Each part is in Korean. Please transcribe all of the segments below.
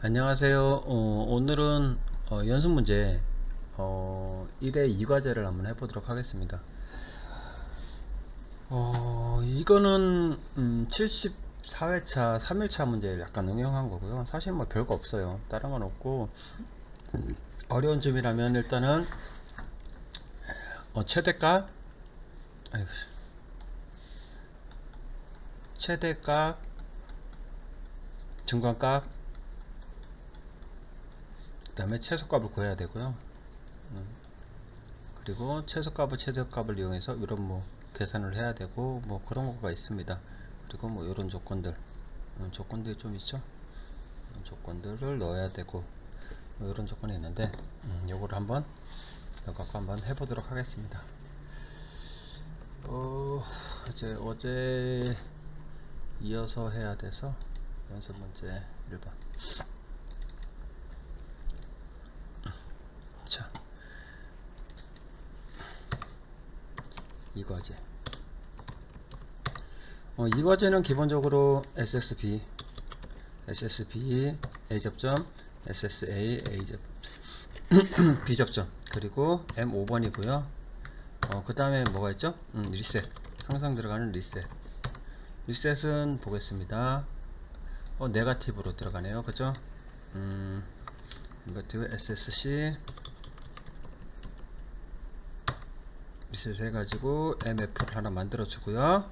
안녕하세요. 오늘은 연습 문제 1회 2과제를 한번 해보도록 하겠습니다. 이거는 74회차 3일차 문제를 약간 응용한 거고요. 사실 뭐 별거 없어요. 다른 건 없고, 어려운 점이라면 일단은 최대값, 아이고, 최대값, 중간값, 그 다음에 최소값을 구해야 되고요. 그리고 최소값을 최저값을 이용해서 이런 뭐 계산을 해야 되고 뭐 그런 거가 있습니다. 그리고 뭐 이런 조건들, 조건들이 좀 있죠. 조건들을 넣어야 되고 뭐 이런 조건이 있는데 요거를 한번 갖고 한번 해보도록 하겠습니다. 이제 어제 이어서 해야 돼서 연습 문제 1번. 자, 이 과제. 이 과제는 기본적으로 SSB A 접점, SSA A 접 B 접점, 그리고 M5번이고요. 그 다음에 뭐가 있죠? 리셋. 항상 들어가는 리셋. 리셋은 보겠습니다. 네가티브로 들어가네요. 그죠? 네가티브 SSC 리셋 해가지고 MF를 하나 만들어 주고요.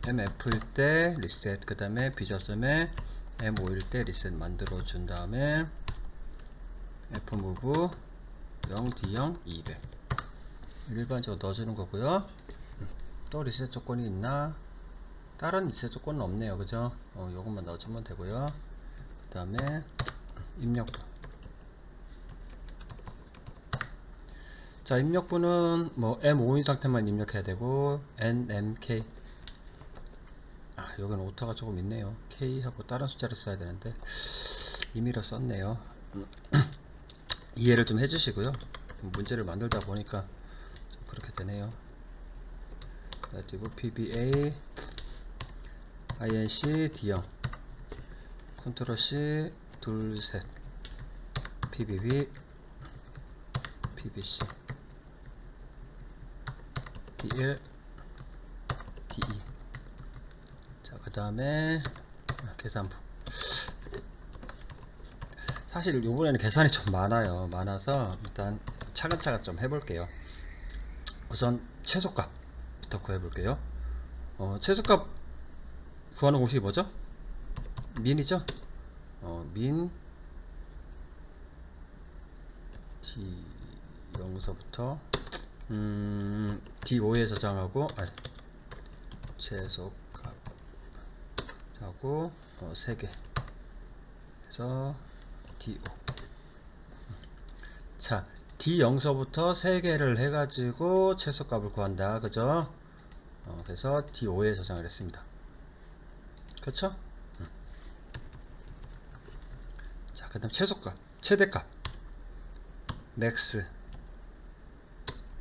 MF일 때 리셋, 그 다음에 B접점에 M5일 때 리셋 만들어 준 다음에 F무브 0, D0, 200 일반적으로 넣어주는 거고요. 또 리셋 조건이 있나? 다른 리셋 조건은 없네요. 그죠? 요것만 넣어주면 되고요. 그 다음에 입력부. 자, 입력부는 뭐 M5인 상태만 입력해야 되고 NMK, 여기는 오타가 조금 있네요. K하고 다른 숫자를 써야 되는데 임의로 썼네요. 이해를 좀 해주시고요. 문제를 만들다 보니까 좀 그렇게 되네요. 그리고 PBA INC D0 컨트롤 C 둘셋 PBB PBC D1 D2. 자, 그 다음에 계산부. 사실 요번에는 계산이 좀 많아서 일단 차근차근 좀 해볼게요. 우선 최소값부터 구해볼게요. 최소값 구하는 공식이 뭐죠? 민이죠? 민 D0서부터 D5에 저장하고 최소값 하고 3개 해서 D5. 자, D0서부터 3개를 해가지고 최소값을 구한다. 그죠? 그래서 D5에 저장을 했습니다. 그렇죠? 자, 그 다음 최소값, 최대값 맥스.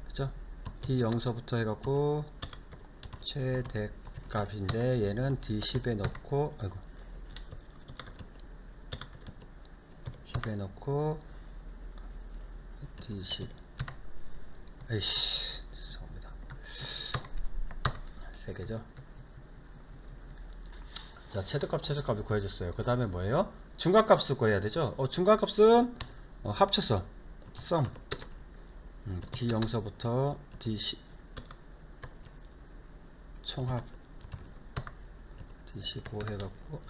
그죠? D0서부터 해갖고 최대값인데 얘는 D10에 넣고, 아이고, 10에 넣고 D10. 아이씨, 죄송합니다. 3개죠. 자, 최대값, 최소값을 구해줬어요. 그 다음에 뭐예요? 중간값을 구해야 되죠. 중간값은 합쳐서 sum D0서부터 D10 총합 D15 해갖고,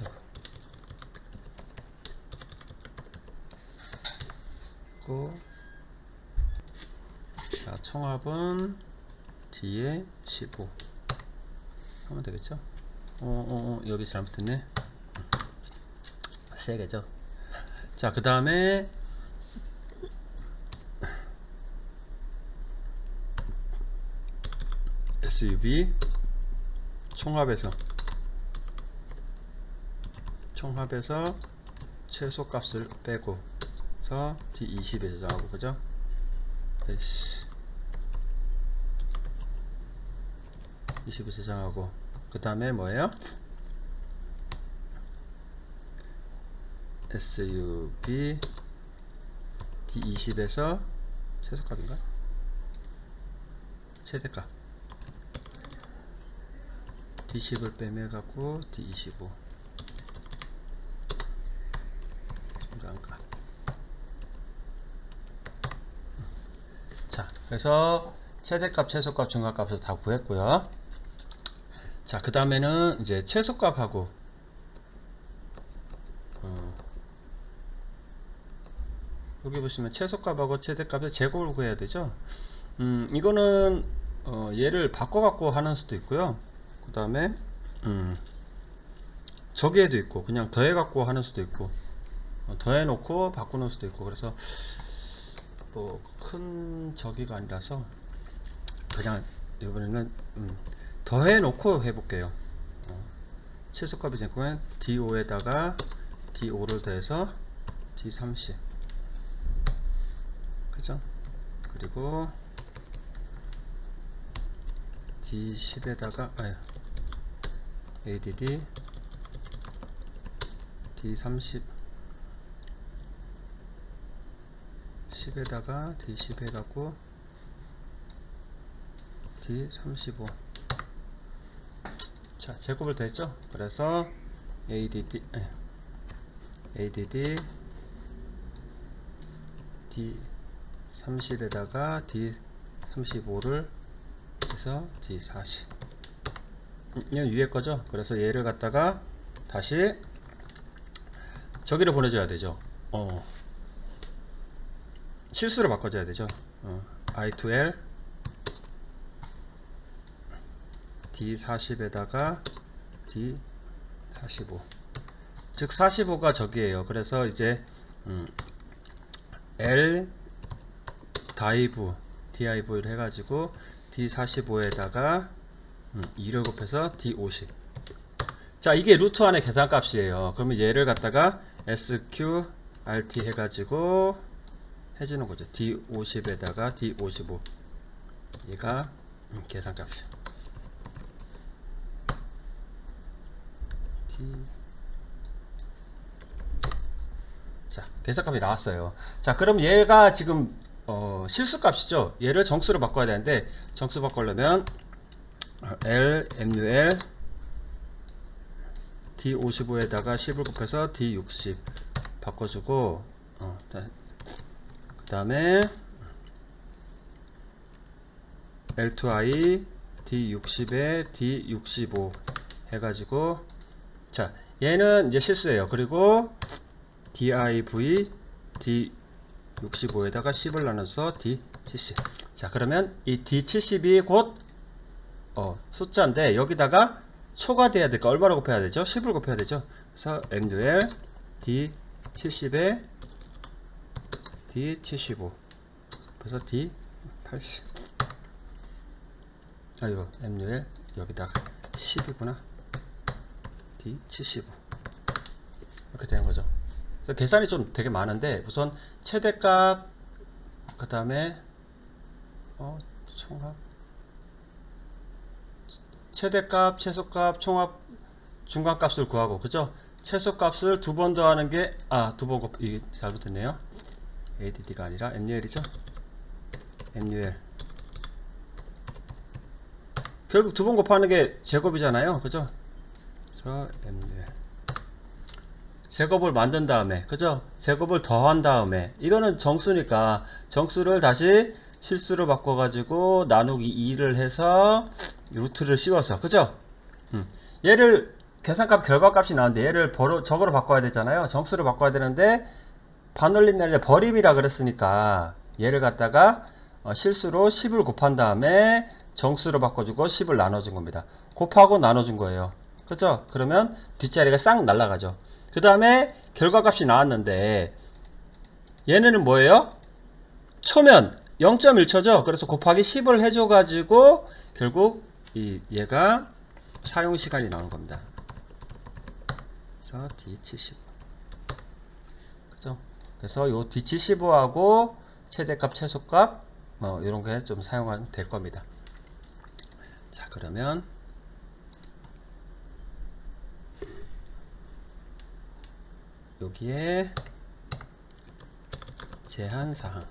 아이고. 자, 총합은 D에 15 하면 되겠죠? 여기 잘못됐네. 3개죠. 자, 그 다음에 SUV 총합에서 최소값을 빼고서 D20에 저장하고, 그죠? 20에 저장하고, 그 다음에 뭐예요? sub d20에서 최소값인가? 최대값 d10을 빼매갖고 d25 중간값. 자, 그래서 최대값, 최소값, 중간값을 다 구했고요. 자, 그 다음에는 이제 최소값하고 여기 보시면 최소값하고 최대값의 제곱을 구해야 되죠. 이거는 얘를 바꿔갖고 하는 수도 있고요. 그 다음에 저기에도 있고 그냥 더해갖고 하는 수도 있고 더해놓고 바꾸는 수도 있고, 그래서 뭐 큰 저기가 아니라서 그냥 이번에는 더해놓고 해볼게요. 최소값이 제곱은 D5에다가 D5를 더해서 D30, 그죠? 그리고 D10에다가 ADD D30 10에다가 D10 해갖고 D35. 자, 제곱을 더했죠? 그래서 ADD D30에다가 D35를 해서 D40. 이건 위에 거죠? 그래서 얘를 갖다가 다시 저기를 보내줘야 되죠. 실수로 바꿔줘야 되죠. I2L D40에다가 D45, 즉 45가 저기에요. 그래서 이제 L div를 해가지고 D45에다가 2를 곱해서 D50. 자, 이게 루트 안의 계산값이에요. 그러면 얘를 갖다가 SQRT 해가지고 해주는 거죠. D50에다가 D55. 얘가 계산값이요. 자, 계산값이 나왔어요. 자, 그럼 얘가 지금 실수값이죠. 얘를 정수로 바꿔야 되는데, 정수 바꾸려면 L MUL D55에다가 10을 곱해서 D60 바꿔주고, 그 다음에 L2I D60에 D65 해가지고, 자, 얘는 이제 실수예요. 그리고 div D65에다가 10을 나눠서 D70. 자, 그러면 이 D70이 곧 숫자인데 여기다가 초과돼야 될까? 얼마로 곱해야 되죠? 10을 곱해야 되죠. 그래서 MUL D70에 D75 그래서 D80. 아이고, MUL 여기다가 10이구나. D75 이렇게 되는 거죠. 계산이 좀 되게 많은데, 우선 최대값, 그 다음에 총합, 최대값, 최소값, 총합, 중간값을 구하고, 그죠? 최소값을 두 번 더하는 게 두 번 이게 잘못했네요. ADD가 아니라 MUL이죠. MUL 결국 두 번 곱하는 게 제곱이잖아요, 그죠? 그래서 MUL 제곱을 만든 다음에, 그죠? 제곱을 더한 다음에, 이거는 정수니까 정수를 다시 실수로 바꿔가지고 나누기 2를 해서 루트를 씌워서, 그죠? 얘를 계산값 결과값이 나왔는데 얘를 저거로 바꿔야 되잖아요. 정수로 바꿔야 되는데 반올림이 아니라 버림이라 그랬으니까 얘를 갖다가 실수로 10을 곱한 다음에 정수로 바꿔주고 10을 나눠준 겁니다. 곱하고 나눠준 거예요. 그죠? 그러면 뒷자리가 싹 날아가죠. 그 다음에 결과값이 나왔는데 얘네는 뭐예요? 초면 0.1초죠. 그래서 곱하기 10을 해줘가지고 결국 얘가 사용시간이 나오는 겁니다. 그래서 D75, 그죠? 그래서 요 D75하고 최대값, 최소값 이런 게 좀 사용하면 될 겁니다. 자, 그러면 여기에 제한사항.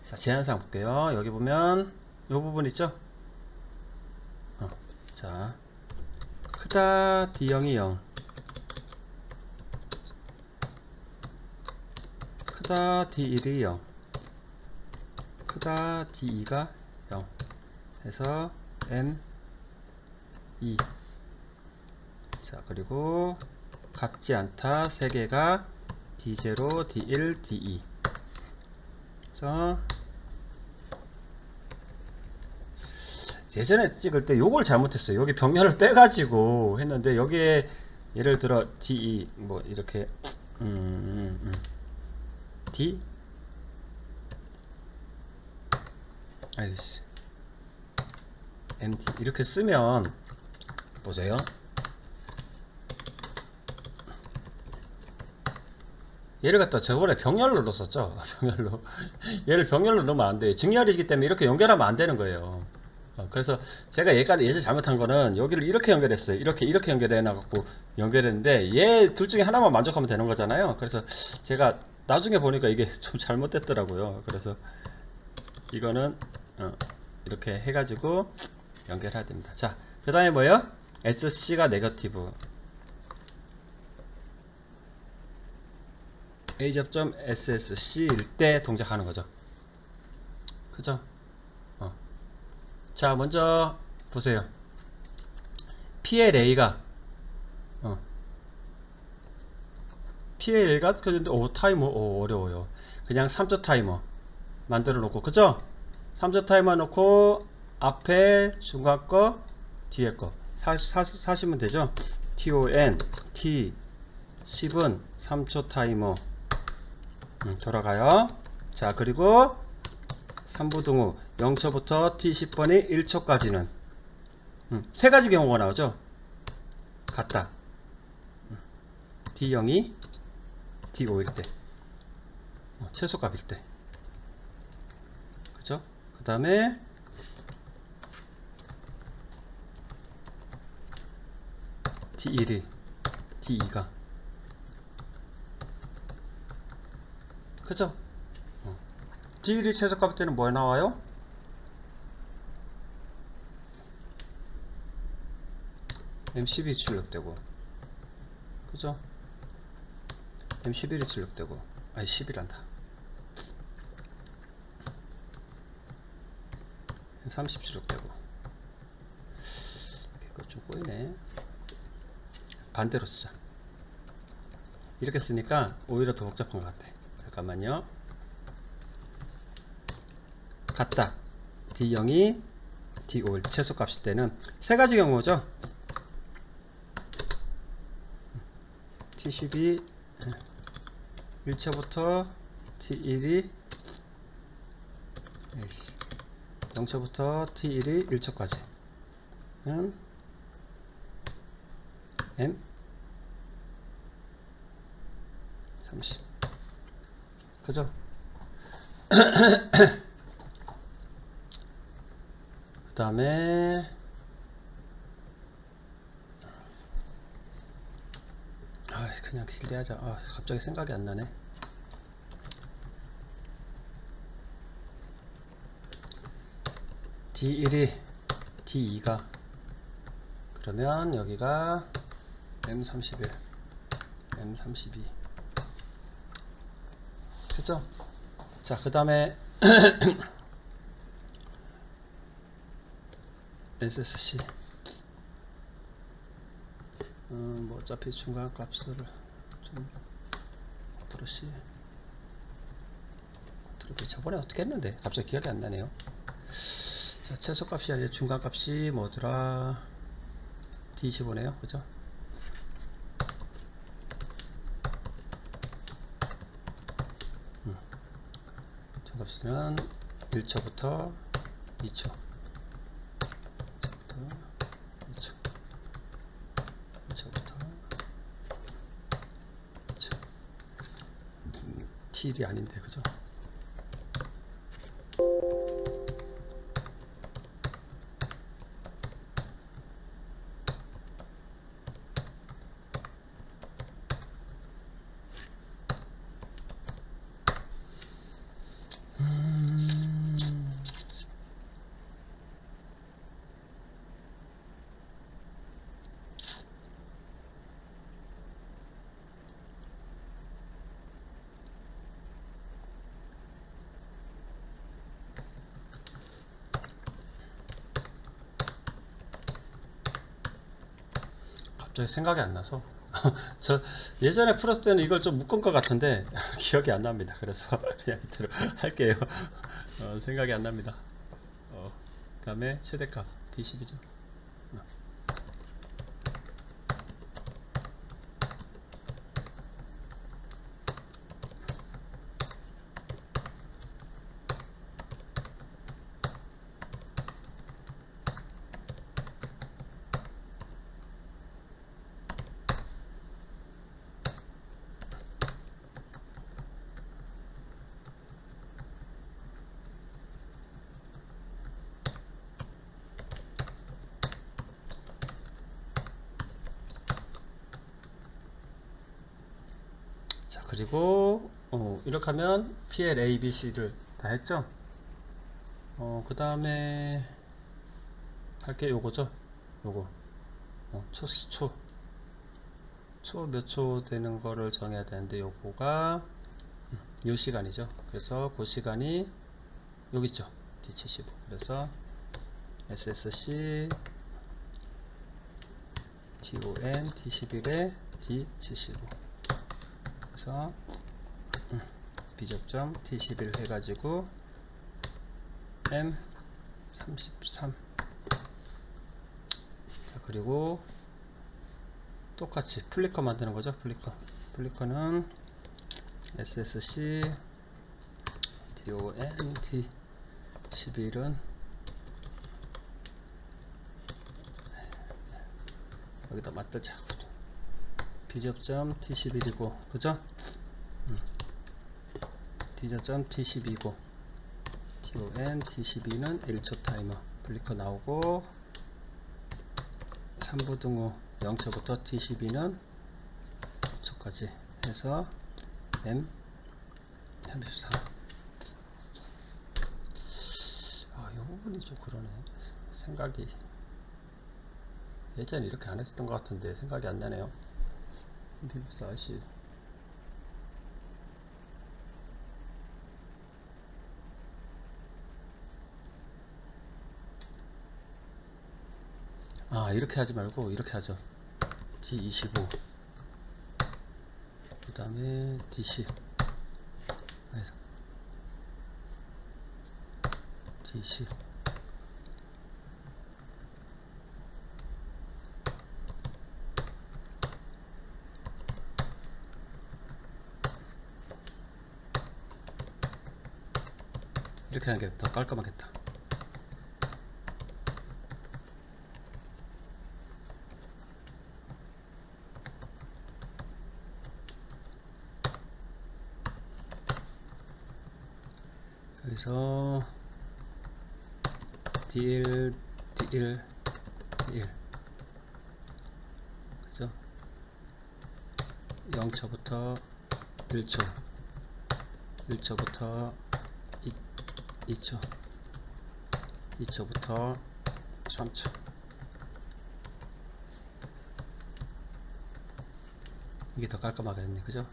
자, 제한사항 볼게요. 여기 보면 요 부분 있죠? 자, 크다 D0이 0, 크다 D1이 0, 크다 D2가 0 해서 M2. 자, 그리고 같지 않다 3개가 D0, D1, D2. 그래서 예전에 찍을 때 요걸 잘못했어요. 여기 병렬을 빼가지고 했는데 여기에 예를 들어 D2 뭐 이렇게 D 아이씨 MD 이렇게 쓰면 보세요. 얘를 갖다 저번에 병렬로 넣었었죠. 병렬로 얘를 병렬로 넣으면 안 돼요. 직렬이기 때문에 이렇게 연결하면 안 되는 거예요. 그래서 제가 예전에 잘못한 거는 여기를 이렇게 연결했어요. 이렇게 연결해 놔갖고 연결했는데 얘 둘 중에 하나만 만족하면 되는 거잖아요. 그래서 제가 나중에 보니까 이게 좀 잘못됐더라고요. 그래서 이거는 이렇게 해가지고 연결해야 됩니다. 자, 그 다음에 뭐예요? SC가 네거티브, A 접점 SSC일 때 동작하는 거죠. 그죠? 자, 먼저 보세요. PLA가 PLA가 켜졌는데 타이머 어려워요. 그냥 3초 타이머 만들어 놓고, 그죠? 3초 타이머 놓고 앞에 중간 거 뒤에 거 사시면 되죠. TON T10은 3초 타이머 돌아가요. 자, 그리고 3부등호 0초부터 T10번이 1초까지는 세 가지 경우가 나오죠. 같다. D0이 D5일 때, 최소값일 때, 그죠? 그 다음에 D1이 D2가, 그죠? D1이 최소값일 때는 뭐 나와요? M12이 출력되고, 그죠? M11이 출력되고, 아니 10이란다. M30 출력되고. 이거 좀 꼬이네. 반대로 쓰자. 이렇게 쓰니까 오히려 더 복잡한 것 같아. 잠깐만요. 같다. D0이 D5일 최소값일 때는 세 가지 경우죠. T12 1초부터 T1이 0초부터 T1이 1초까지 M 30, 그죠? 그 다음에 그냥 길게 하자. 갑자기 생각이 안 나네. D1이 D2가, 그러면 여기가 M31 M32, 그죠? 자, 그 다음에 SSC 뭐 어차피 중간 값을 좀 컨트롤 저번에 어떻게 했는데 갑자기 기억이 안 나네요. 자, 최소 값이 아니라 중간 값이 뭐더라? D25네요, 그죠? 중값은 1초부터 2초, 1초부터 2초, T1이 아닌데, 그죠? 갑자기 생각이 안 나서 저 예전에 풀었을 때는 이걸 좀 묶은 것 같은데 기억이 안 납니다. 그래서 그냥 이대로 할게요. 생각이 안 납니다. 그 다음에 최대값 D10이죠. 자, 그리고 이렇게 하면 PL, A, B, C를 다 했죠. 그 다음에 할 게 요거죠. 요거 초 몇 초 되는 거를 정해야 되는데 요거가 요 시간이죠. 그래서 그 시간이 여기 있죠. D75. 그래서 SSC TON T11에 D75. 그래서 비접점 T11 해가지고 M33. 자, 그리고 똑같이 플리커 만드는 거죠. 플리커는 SSC TON T11은 여기다 맞대자. 비접점 T11이고, 그죠? D접점 T12고, TON T12는 1초 타이머. 플리커 나오고, 3부등호 0초부터 T12는 5초까지 해서 M34. 이 부분이 좀 그러네. 생각이 예전에 이렇게 안 했었던 것 같은데 생각이 안 나네요. 140. 이렇게 하지 말고 이렇게 하죠. D25 그 다음에 D10 D10 이렇게 하는 게 더 깔끔하겠다. 여기서 D1 그죠? 0초부터 1초 1초부터 2초 2초부터 3초. 이게 더 깔끔하겠네, 그죠?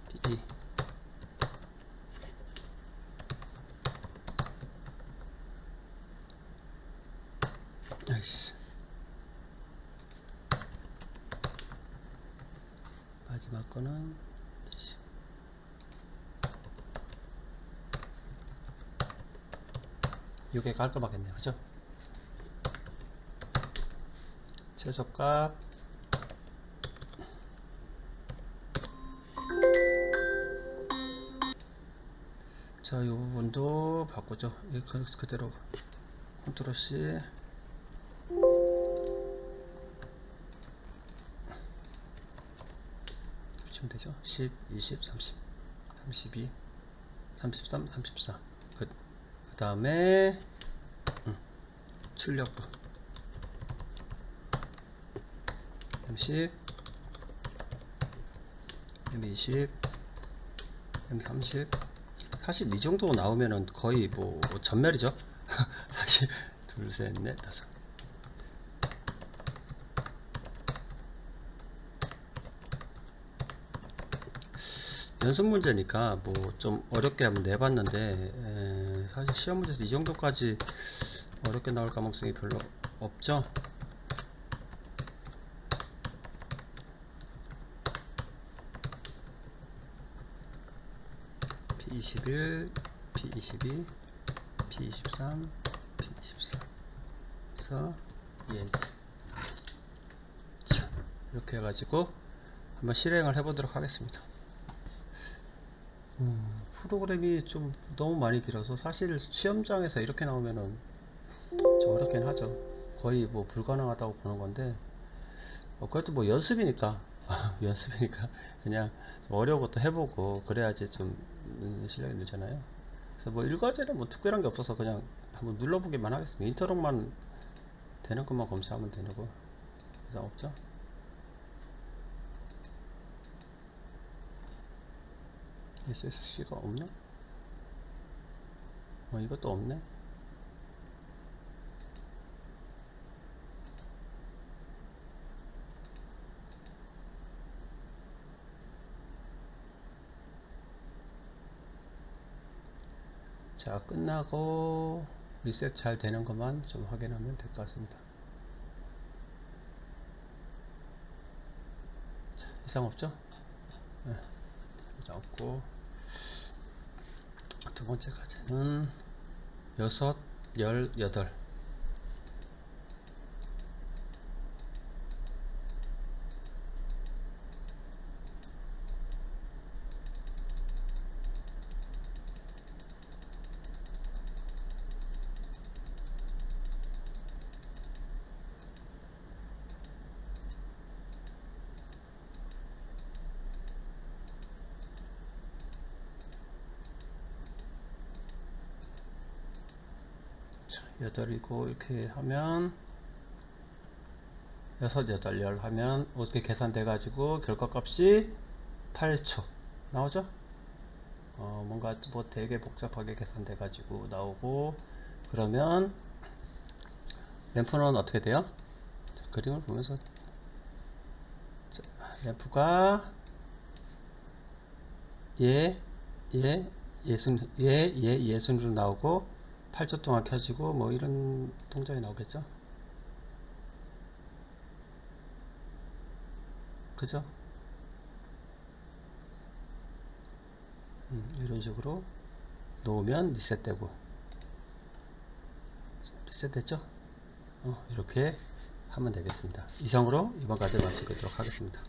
D2 아이씨, 마지막 거는 이게 깔끔하겠네, 그죠? 최소값 자, 이 부분도 바꾸죠. 그대로 컨트롤 C 붙이면 되죠. 10, 20, 30, 32, 33, 34. 그 다음에 출력부 M10, M20, M30. 사실 이 정도 나오면은 거의 뭐 전멸이죠. 사실 둘, 셋, 넷, 다섯. 연습 문제니까 뭐 좀 어렵게 한번 내봤는데 사실 시험 문제에서 이 정도까지 어렵게 나올 가능성이 별로 없죠. P21, P22, P23, P24 그래서 ENT. 자, 이렇게 해가지고 한번 실행을 해보도록 하겠습니다. 프로그램이 좀 너무 많이 길어서 사실 시험장에서 이렇게 나오면은 좀 어렵긴 하죠. 거의 뭐 불가능하다고 보는 건데 그래도 뭐 연습이니까 연습이니까 그냥 좀 어려운 것도 해보고 그래야지 좀 실력이 늘잖아요. 그래서 뭐 일과제는 뭐 특별한 게 없어서 그냥 한번 눌러보기만 하겠습니다. 인터넷만 되는 것만 검사하면 되는 거 이상 없죠. SSC가 없나? 이것도 없네. 자, 끝나고 리셋 잘 되는 것만 좀 확인하면 될 것 같습니다. 자, 이상 없죠? 네, 이상 없고 두 번째 과제는 6, 18 8이고 이렇게 하면 6, 8, 10 하면 어떻게 계산돼 가지고 결과값이 8초 나오죠? 뭔가 뭐 되게 복잡하게 계산돼 가지고 나오고 그러면 램프는 어떻게 돼요? 자, 그림을 보면서 자, 램프가 예순으로 나오고 8초 동안 켜지고 뭐 이런 동작이 나오겠죠? 그죠? 이런 식으로 놓으면 리셋되고 리셋됐죠? 이렇게 하면 되겠습니다. 이상으로 이번 과제 마치도록 하겠습니다.